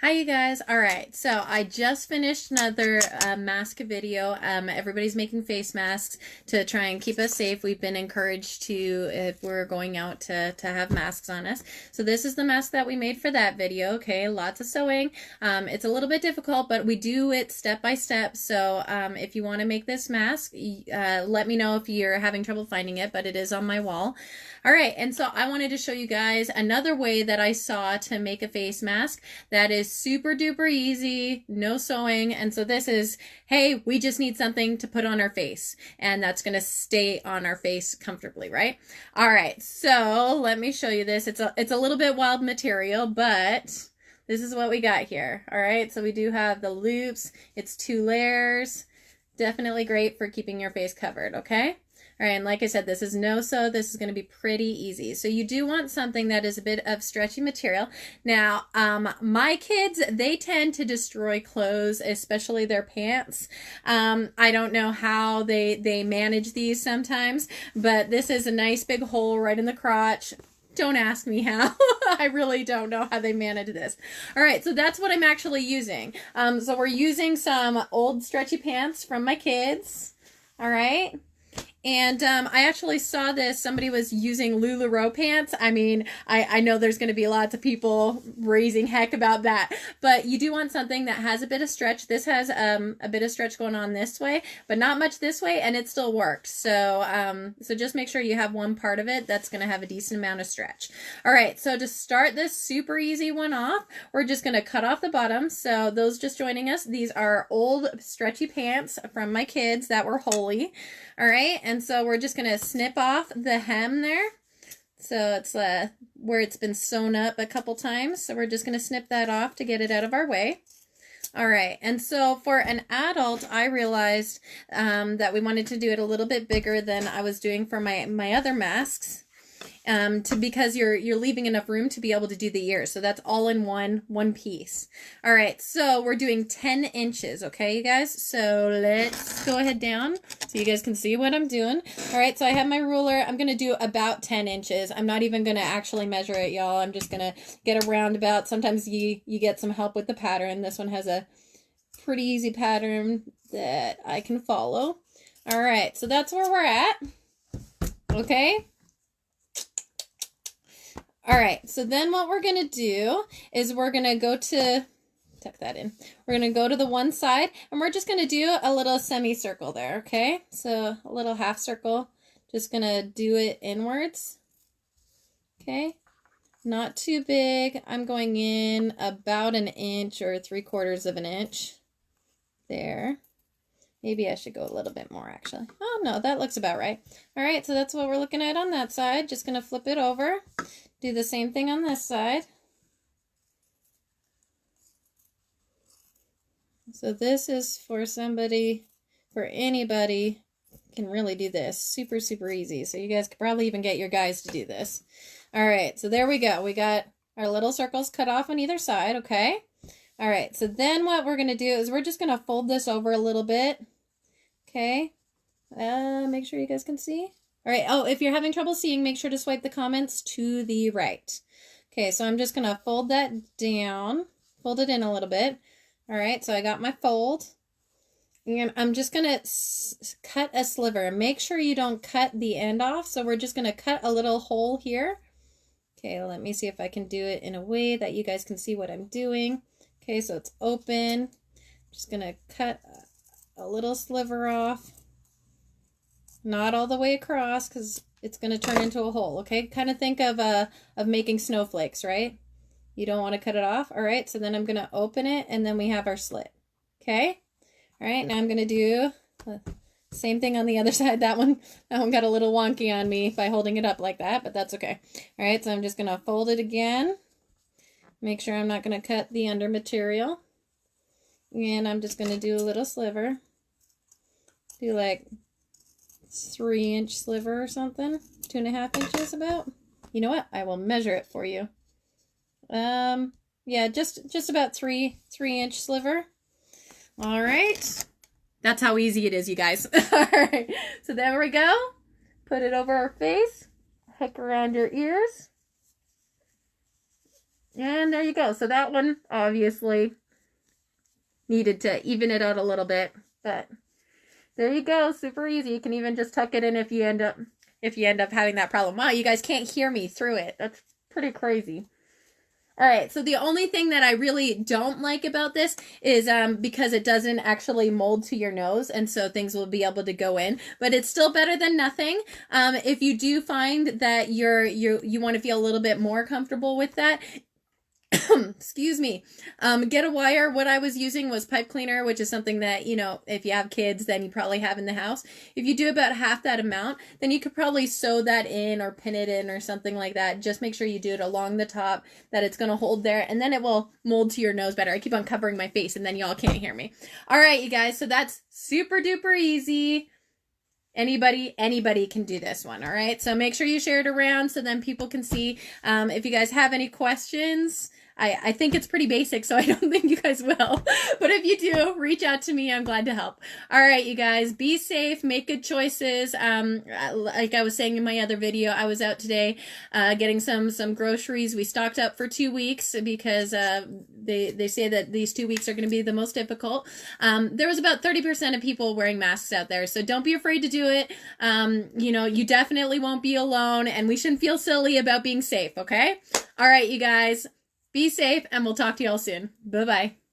Hi you guys. All right, so I just finished another mask video. Everybody's making face masks to try and keep us safe. We've been encouraged to, if we're going out, to have masks on us. So this is the mask that we made for that video. Okay, lots of sewing. It's a little bit difficult, but we do it step by step. So if you want to make this mask, let me know if you're having trouble finding it, but it is on my wall. All right, and so I wanted to show you guys another way that I saw to make a face mask that is super duper easy, no sewing. And so this is, hey, we just need something to put on our face, and that's going to stay on our face comfortably, right? All right, so let me show you this. It's a little bit wild material, but this is what we got here. All right, so we do have the loops. It's 2 layers. Definitely great for keeping your face covered, okay? All right, and like I said, this is no sew. This is going to be pretty easy. So you do want something that is a bit of stretchy material. Now, my kids, they tend to destroy clothes, especially their pants. I don't know how they manage these sometimes, but this is a nice big hole right in the crotch. Don't ask me how. I really don't know how they manage this. All right, so that's what I'm actually using. So we're using some old stretchy pants from my kids. All right. And I actually saw this. Somebody was using LuLaRoe pants. I mean, I know there's going to be lots of people raising heck about that. But you do want something that has a bit of stretch. This has a bit of stretch going on this way, but not much this way, and it still works. So, so just make sure you have one part of it that's going to have a decent amount of stretch. All right, so to start this super easy one off, we're just going to cut off the bottom. So those just joining us, these are old stretchy pants from my kids that were holy. All right, and so we're just going to snip off the hem there. So it's where it's been sewn up a couple times. So we're just going to snip that off to get it out of our way. All right, and so for an adult, I realized that we wanted to do it a little bit bigger than I was doing for my other masks. Because you're leaving enough room to be able to do the ears. So that's all in one piece. All right, so we're doing 10 inches, okay, you guys? So let's go ahead down so you guys can see what I'm doing. All right, so I have my ruler. I'm going to do about 10 inches. I'm not even going to actually measure it, y'all. I'm just going to get a roundabout. Sometimes you get some help with the pattern. This one has a pretty easy pattern that I can follow. All right, so that's where we're at, okay? All right, so then what we're going to do is we're going to go to, tuck that in, we're going to go to the one side, and we're just going to do a little semicircle there, okay? So a little half circle, just going to do it inwards, okay? Not too big. I'm going in about 1 inch or 3/4 of an inch there. Maybe I should go a little bit more, actually. Oh, no, that looks about right. All right, so that's what we're looking at on that side. Just going to flip it over. Do the same thing on this side. So this is for somebody, for anybody can really do this. Super, super easy. So you guys could probably even get your guys to do this. All right, so there we go. We got our little circles cut off on either side, okay? All right, so then what we're going to do is we're just going to fold this over a little bit, okay? Make sure you guys can see. All right, oh, if you're having trouble seeing, make sure to swipe the comments to the right. Okay, so I'm just going to fold that down, fold it in a little bit. All right, so I got my fold. And I'm just going to cut a sliver. Make sure you don't cut the end off, so we're just going to cut a little hole here. Okay, let me see if I can do it in a way that you guys can see what I'm doing. Okay, so it's open. Just going to cut a little sliver off. Not all the way across because it's going to turn into a hole, okay? Kind of think of making snowflakes, right? You don't want to cut it off. All right, so then I'm going to open it, and then we have our slit, okay? All right, now I'm going to do the same thing on the other side. That one got a little wonky on me by holding it up like that, but that's okay. All right, so I'm just going to fold it again. Make sure I'm not going to cut the under material. And I'm just going to do a little sliver. Do like 3-inch sliver or something. 2.5 inches about. You know what? I will measure it for you. Yeah, just about 3-inch sliver. All right. That's how easy it is, you guys. All right. So there we go. Put it over our face. Hook around your ears. And there you go. So that one obviously needed to even it out a little bit, but there you go. Super easy. You can even just tuck it in if you end up having that problem. Wow, you guys can't hear me through it. That's pretty crazy. All right, so the only thing that I really don't like about this is because it doesn't actually mold to your nose, and so things will be able to go in. But it's still better than nothing. If you do find that you want to feel a little bit more comfortable with that, excuse me, get a wire. What I was using was pipe cleaner, which is something that, you know, if you have kids, then you probably have in the house. If you do about half that amount, then you could probably sew that in or pin it in or something like that. Just make sure you do it along the top, that it's going to hold there, and then it will mold to your nose better. I keep on covering my face and then y'all can't hear me. All right, you guys, so that's super duper easy. Anybody can do this one. All right, so make sure you share it around so then people can see. If you guys have any questions, I think it's pretty basic, so I don't think you guys will. But if you do, reach out to me. I'm glad to help. All right, you guys, be safe, make good choices. Like I was saying in my other video, I was out today getting some groceries. We stocked up for 2 weeks because they say that these 2 weeks are going to be the most difficult. There was about 30% of people wearing masks out there, so don't be afraid to do it. You know, you definitely won't be alone, and we shouldn't feel silly about being safe, okay? All right, you guys. Be safe, and we'll talk to y'all soon. Bye-bye.